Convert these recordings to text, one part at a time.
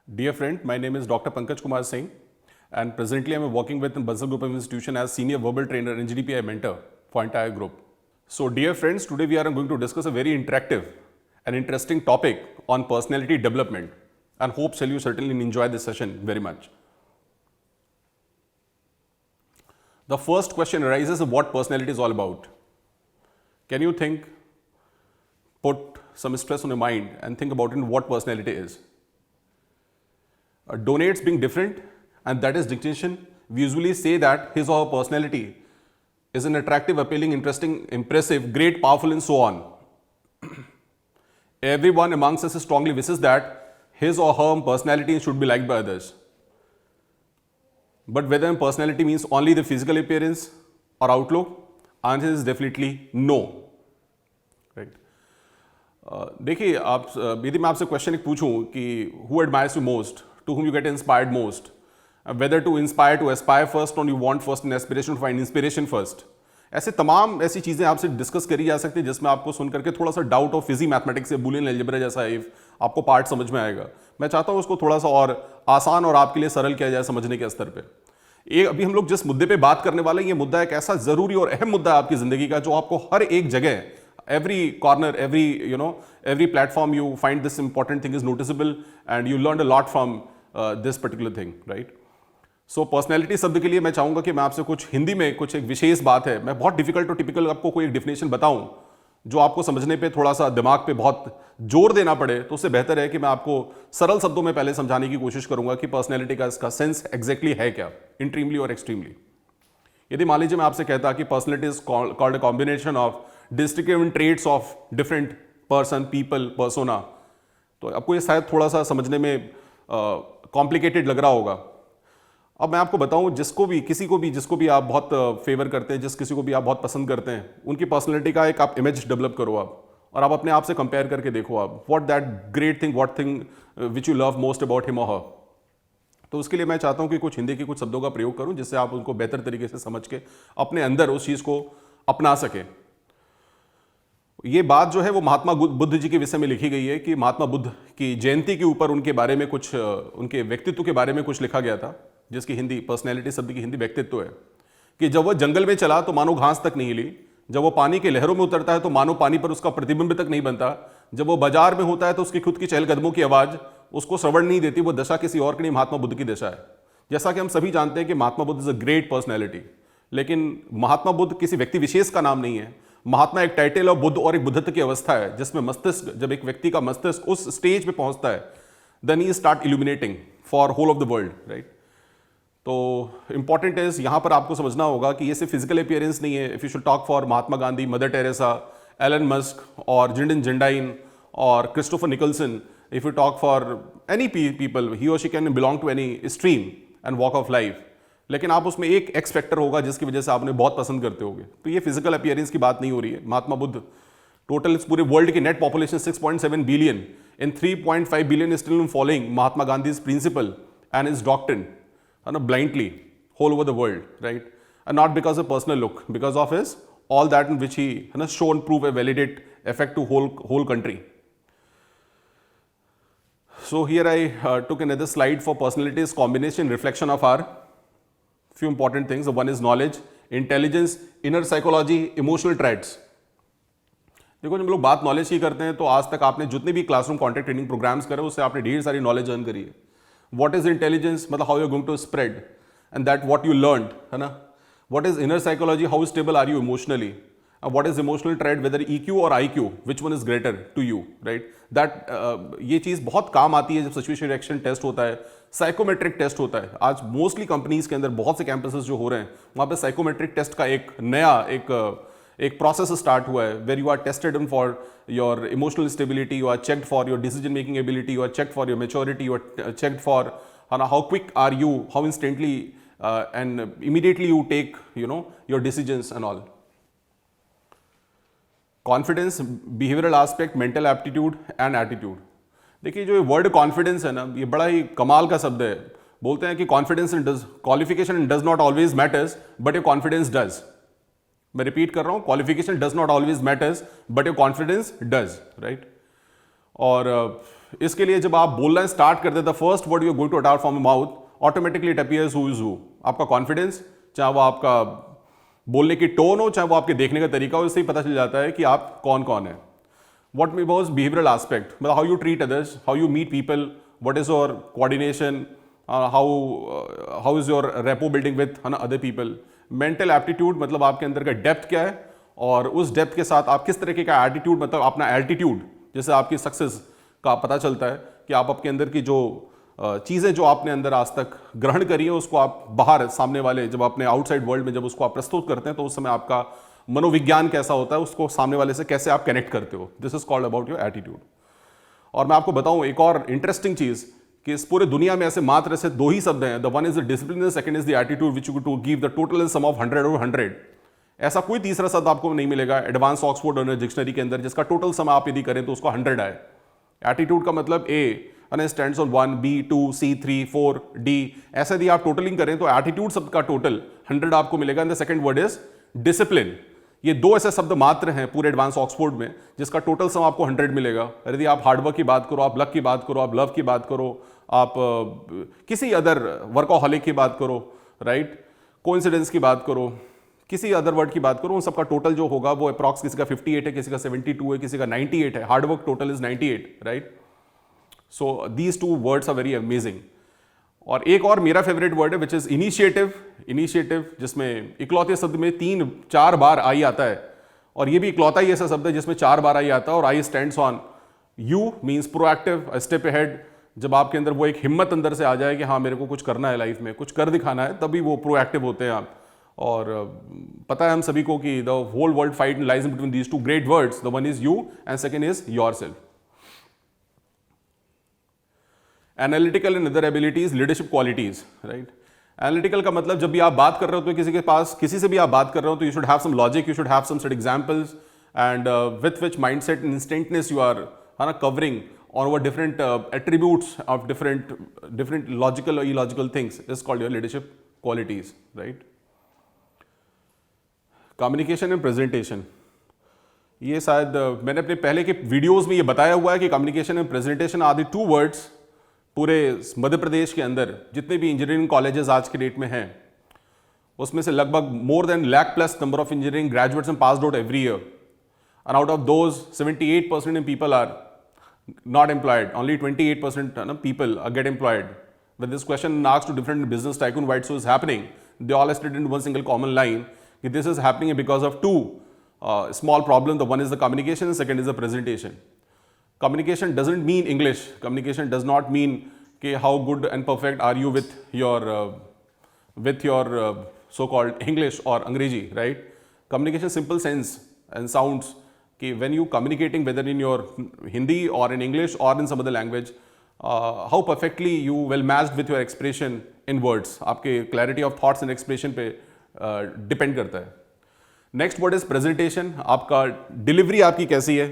Dear friend, my name is Dr. Pankaj Kumar Singh, and presently I'm working with Bansal Group of Institution as Senior Verbal Trainer and GDPI Mentor for entire group. So, dear friends, today we are going to discuss a very interactive and interesting topic on personality development, and hope shall you certainly enjoy this session very much. The first question arises of what personality is all about. Can you think, put some stress on your mind and think about it, what personality is? Donates being different, and that is distinction. We usually say that his or her personality is an attractive, appealing, interesting, impressive, great, powerful, and so on. Everyone amongst us strongly wishes that his or her personality should be liked by others. But whether personality means only the physical appearance or outlook, answer is definitely no. Right? देखिए आप यदि मैं आपसे question एक पूछूं कि who admires you most, to whom you get inspired most, whether to inspire, to aspire first, or you want first an aspiration to find inspiration first, ऐसे तमाम ऐसी चीज़ें आपसे डिस्कस करी जा सकती है जिसमें आपको सुन करके थोड़ा सा डाउट और फिजी मैथमेटिक्स या बुलियन अलजेब्रा जैसा इफ आपको पार्ट समझ में आएगा। मैं चाहता हूँ उसको थोड़ा सा और आसान और आपके लिए सरल किया जाए समझने के स्तर पे। ये अभी हम लोग जिस मुद्दे पे बात करने वाले हैं, ये मुद्दा एक ऐसा जरूरी और अहम मुद्दा है आपकी जिंदगी का जो आपको हर एक जगह, every corner, every platform you find this important thing is noticeable and you learned a lot from this particular thing, right? So personality शब्द के लिए मैं चाहूंगा कि मैं आपसे कुछ हिंदी में कुछ एक विशेष बात है, मैं बहुत डिफिकल्ट और टिपिकल आपको कोई एक डिफिनेशन बताऊं जो आपको समझने पे थोड़ा सा दिमाग पे बहुत जोर देना पड़े, तो उससे बेहतर है कि मैं आपको सरल शब्दों में पहले समझाने की कोशिश करूंगा कि पर्सनैलिटी का इसका सेंस एग्जैक्टली है क्या, इंट्रीमली और एक्सट्रीमली। यदि मान लीजिए मैं आपसे कहता कि personality is called a combination of distinctive traits of different person, people, persona, तो आपको ये शायद थोड़ा सा समझने में कॉम्प्लिकेटेड लग रहा होगा। अब मैं आपको बताऊं, जिसको भी आप बहुत फेवर करते हैं, किसी को भी आप बहुत पसंद करते हैं, उनकी पर्सनैलिटी का एक आप इमेज डेवलप करो आप, और आप अपने आप से कंपेयर करके देखो आप what that great thing, what thing which you love most about him और हर। तो उसके लिए मैं चाहता हूं कि कुछ हिंदी के कुछ शब्दों का प्रयोग करूं जिससे आप उनको बेहतर तरीके से समझ के अपने अंदर उस चीज को अपना सके। ये बात जो है वो महात्मा बुद्ध जी के विषय में लिखी गई है कि महात्मा बुद्ध की जयंती के ऊपर उनके बारे में कुछ, उनके व्यक्तित्व के बारे में कुछ लिखा गया था, जिसकी हिंदी, पर्सनैलिटी शब्द की हिंदी व्यक्तित्व है कि जब वह जंगल में चला तो मानो घास तक नहीं हिली, जब वो पानी के लहरों में उतरता है तो मानो पानी पर उसका प्रतिबिंब तक नहीं बनता, जब वो बाजार में होता है तो उसकी खुद की चहलकदमों की आवाज उसको श्रवण नहीं देती, वो दशा किसी और की नहीं, महात्मा बुद्ध की दशा है। जैसा कि हम सभी जानते हैं कि Mahatma Buddha is a great personality, लेकिन महात्मा बुद्ध किसी व्यक्ति विशेष का नाम नहीं है। महात्मा एक टाइटल और बुद्ध और एक बुद्धत्व की अवस्था है जिसमें मस्तिष्क, जब एक व्यक्ति का मस्तिष्क उस स्टेज पे पहुंचता है, देन ही start illuminating for whole of the world, right. तो इंपॉर्टेंट इज यहां पर आपको समझना होगा कि ये सिर्फ फिजिकल अपीयरेंस नहीं है। If you should talk for Mahatma Gandhi, Mother Teresa, Elon Musk और जिंडन जिंडाइन और Christopher Nicholson, if you talk for any people, he और she can belong to any stream and walk of life, लेकिन आप उसमें एक एक्स फैक्टर होगा जिसकी वजह से आप उन्हें बहुत पसंद करते होगे। तो ये फिजिकल अपीयरेंस की बात नहीं हो रही है। महात्मा बुद्ध, टोटल इस पूरे वर्ल्ड की net population 6.7 billion, in 3.5 billion still following Mahatma Gandhi's principle and his doctrine, blindly whole over the world, right? And not because of personal look, because of his all that in which he shown, prove, and validate effect to whole country. So here I took another slide for personalities combination reflection of our few important things. The one is knowledge, intelligence, inner psychology, emotional traits. देखो, जब लोग बात knowledge की करते हैं तो आज तक आपने जितने भी क्लासरूम कॉन्टेक्ट ट्रेनिंग प्रोग्राम्स करे उससे आपने ढेर सारी नॉलेज अर्न करी है। What is intelligence? मतलब how you are going to spread, and that what you learned, है ना? What is inner psychology? How stable are you emotionally? And what is emotional trait? Whether EQ or IQ, which one is greater to you, right? That ये चीज़ बहुत काम आती है जब situation reaction test होता है, साइकोमेट्रिक टेस्ट होता है। आज मोस्टली कंपनीज के अंदर बहुत से कैंपसेस जो हो रहे हैं वहाँ पे साइकोमेट्रिक टेस्ट का एक नया एक प्रोसेस स्टार्ट हुआ है, where you are tested for your emotional stability, you are checked for your decision making ability, you are checked for your maturity, you are checked for how quick are you, how instantly and immediately you take your decisions and all. Confidence, behavioural aspect, mental aptitude and attitude. देखिए, जो ये word confidence है ना, ये बड़ा ही कमाल का शब्द है। बोलते हैं कि confidence in does, qualification does not always matters but your confidence does. मैं रिपीट कर रहा हूं, qualification does not always matters but your confidence does, right. और इसके लिए जब आप बोलना स्टार्ट करते the first word you going to utter from mouth automatically it appears who is who. आपका कॉन्फिडेंस, चाहे वो आपका बोलने की टोन हो, चाहे वो आपके देखने का तरीका हो, इससे ही पता चल जाता है कि आप कौन कौन है। What was behavioral aspect, मतलब how you treat others, how you meet people, what is your coordination, how is your rapport building with other people, mental aptitude मतलब आपके अंदर का डेप्थ क्या है, और उस डेप्थ के साथ आप किस तरीके का एटीट्यूड, मतलब अपना एल्टीट्यूड, जैसे आपकी सक्सेस का पता चलता है कि आप आपके अंदर की जो चीज़ें जो आपने अंदर आज तक ग्रहण करी है उसको आप बाहर सामने वाले जब अपने आउटसाइड वर्ल्ड में जब उसको आप प्रस्तुत करते हैं तो उस समय आपका मनोविज्ञान कैसा होता है, उसको सामने वाले से कैसे आप कनेक्ट करते हो। This is called about your attitude. और मैं आपको बताऊं एक और इंटरेस्टिंग चीज कि इस पूरे दुनिया में ऐसे मात्र ऐसे दो ही शब्द हैं, the one is the discipline, the second is the attitude which you to give the total in sum of 100 और 100। ऐसा कोई तीसरा शब्द आपको नहीं मिलेगा एडवांस ऑक्सफोर्ड डिक्शनरी के अंदर जिसका टोटल सम आप यदि करें तो उसको 100 आए। एटीट्यूड का मतलब ए stands on 1, B, 2, C, 3, 4, D, ऐसे यदि आप टोटलिंग करें तो एटीट्यूड शब्द का टोटल 100 आपको मिलेगा। And the second word is discipline. ये दो ऐसे शब्द मात्र हैं पूरे एडवांस ऑक्सफोर्ड में जिसका टोटल सम आपको 100 मिलेगा। यदि आप हार्डवर्क की बात करो, आप लक की बात करो, आप लव की बात करो, आप किसी अदर वर्कोहॉलिक की बात करो, राइट, कोइंसिडेंस की बात करो, किसी अदर वर्ड की बात करो, उन सबका टोटल जो होगा वो अप्रॉक्स किसी का 58 है, किसी का 72 है, किसी का 98 है। Hard work total is 98, right. So these two words are very amazing. और एक और मेरा फेवरेट वर्ड है विच इज इनिशिएटिव। इनिशिएटिव जिसमें इकलौते शब्द में 3-4 बार आई आता है, और ये भी इकलौता ही ऐसा शब्द है जिसमें 4 बार आई आता है। और आई stands on you means proactive, step ahead. जब आपके अंदर वो एक हिम्मत अंदर से आ जाए कि हाँ मेरे को कुछ करना है लाइफ में, कुछ कर दिखाना है, तभी वो प्रोएक्टिव होते हैं आप। और पता है हम सभी को कि the whole world fight lies in between these two great words, the one is you and second is yourself. Analytical and other abilities, leadership qualities, right. Analytical का मतलब जब भी आप बात कर रहे हो तो किसी के पास, किसी से भी आप बात कर रहे हो तो you should have some logic, you should have some set examples and with which mindset and instantness you are covering on what different attributes of different logical or illogical things is called your leadership qualities, right? Communication and presentation, ये शायद मैंने अपने पहले के videos में ये बताया हुआ है कि communication and presentation are the 2 words पूरे मध्य प्रदेश के अंदर जितने भी इंजीनियरिंग कॉलेजेस आज के डेट में हैं उसमें से लगभग more than lakh plus number of engineering graduates and passed out every year, and out of those 78% people are not employed, only 28% people get employed. When this question asked to different business tycoon why so is happening, they all stated in one single common line that this is happening because of 2 small problems. The one is the communication and second is the presentation. Communication doesn't mean English. Communication does not mean कि how good and perfect are you with your so-called English or Angrezi, right? Communication simple sense and sounds कि when you communicating whether in your Hindi or in English or in some other language, how perfectly you well matched with your expression in words, आपके clarity of thoughts and expression पे depend करता है। Next word is presentation, आपका delivery आपकी कैसी है,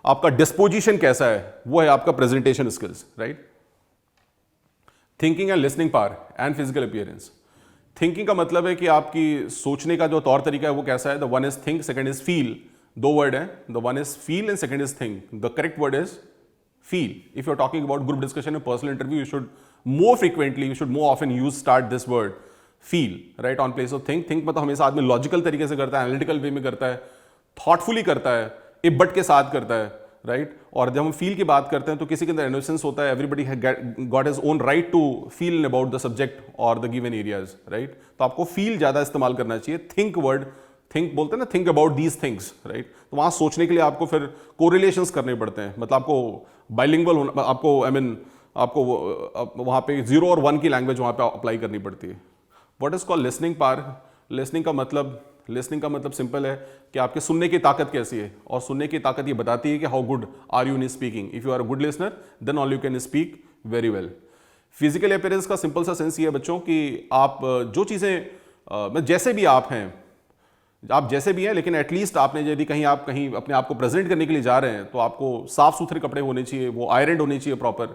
आपका disposition कैसा है, वो है आपका presentation skills, right? Thinking and listening power and physical appearance. Thinking का मतलब है कि आपकी सोचने का जो तौर तरीका है वो कैसा है। The one is think, second is feel. 2 word हैं, the one is feel and second is think. The correct word is feel. If you are talking about group discussion and personal interview, you should more frequently, you should more often use start this word feel, right, on place of think. Think मतलब हमेशा आदमी logical तरीके से करता है, analytical वे में करता है, थॉटफुली करता है, इब्बट के साथ करता है, राइट। और जब हम फील की बात करते हैं तो किसी के अंदर इनोसेंस होता है, everybody got his own right to feel about the subject और द गिवन एरियाज, राइट। तो आपको फील ज्यादा इस्तेमाल करना चाहिए। थिंक वर्ड, थिंक बोलते हैं ना, think about these things, right. तो वहाँ सोचने के लिए आपको फिर कोरिलेशंस करने पड़ते हैं, मतलब आपको बाइलिंगुअल होना, आपको आपको वहाँ पे 0 और 1 की लैंग्वेज वहाँ पे अप्लाई करनी पड़ती है। What is called listening power. Listening का मतलब सिंपल है कि आपके सुनने की ताकत कैसी है, और सुनने की ताकत ये बताती है कि how good are you in speaking. If you are a good listener then all you can speak very well. Physical appearance का सिंपल सा सेंस ये है बच्चों कि आप जो चीज़ें जैसे भी आप हैं, आप जैसे भी हैं, लेकिन एटलीस्ट आपने यदि कहीं अपने आप को प्रेजेंट करने के लिए जा रहे हैं तो आपको साफ सुथरे कपड़े होने चाहिए, वो आयरन होने चाहिए प्रॉपर।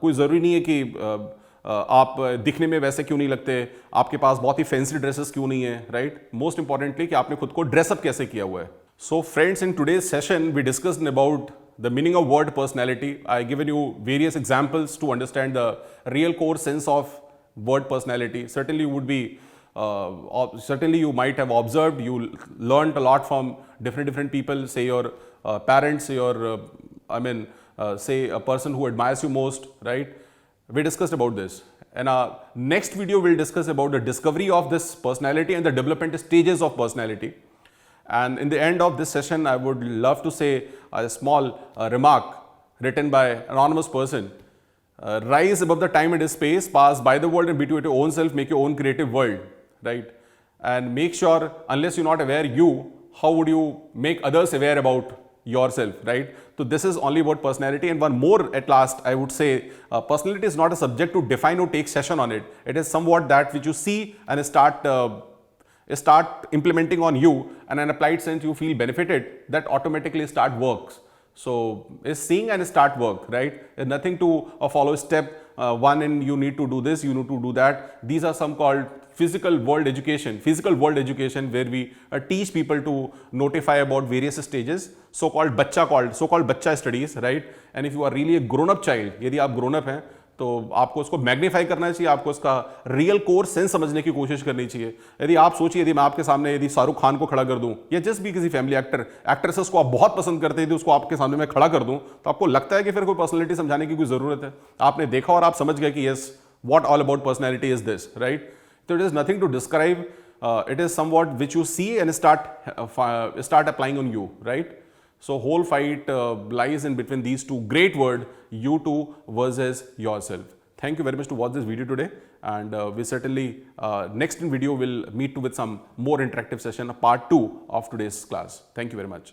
कोई ज़रूरी नहीं है कि आप दिखने में वैसे क्यों नहीं लगते, आपके पास बहुत ही फैंसी ड्रेसेस क्यों नहीं है, राइट। मोस्ट इंपॉर्टेंटली कि आपने खुद को ड्रेसअप कैसे किया हुआ है। So friends, in today's session we discussed about the meaning of word personality. I given you various examples to understand the real core sense of word personality. Certainly you might have observed, you learned a lot from different people, say your parents, your say a person who admires you most, right? We discussed about this. And our next video will discuss about the discovery of this personality and the development stages of personality. And in the end of this session, I would love to say a small remark written by an anonymous person. Rise above the time and space, pass by the world and be to your own self, make your own creative world, right? And make sure, unless you're not aware how would you make others aware about yourself, right? So this is only about personality. And one more at last, I would say, personality is not a subject to define or take session on it. It is somewhat that which you see and start implementing on you, and in applied sense you feel benefited, that automatically start works. So is seeing and start work, right? There's nothing to follow step one and you need to do this, you need to do that. These are some called physical world education, where we teach people to notify about various stages, so-called bacha studies, right? And if you are really a grown-up child, यदि आप grown-up हैं, तो आपको उसको magnify करना चाहिए, आपको उसका रियल कोर सेंस समझने की कोशिश करनी चाहिए. यदि आप सोचिए, यदि मैं आपके सामने यदि शाहरुख खान को खड़ा कर दूं या जिस भी किसी फैमिली एक्ट्रेसेस को आप बहुत पसंद करते हैं, यदि उसको आपके सामने मैं खड़ा कर दूं, तो आपको लगता है कि फिर कोई पर्सनैलिटी समझाने की कोई जरूरत है? आपने देखा और आप समझ गए कि yes, what all about personality is this, right? So it is nothing to describe. It is somewhat which you see and start applying on you, right? So whole fight lies in between these two great words, you two versus yourself. Thank you very much to watch this video today, and we certainly next video will meet with some more interactive session, part 2 of today's class. Thank you very much.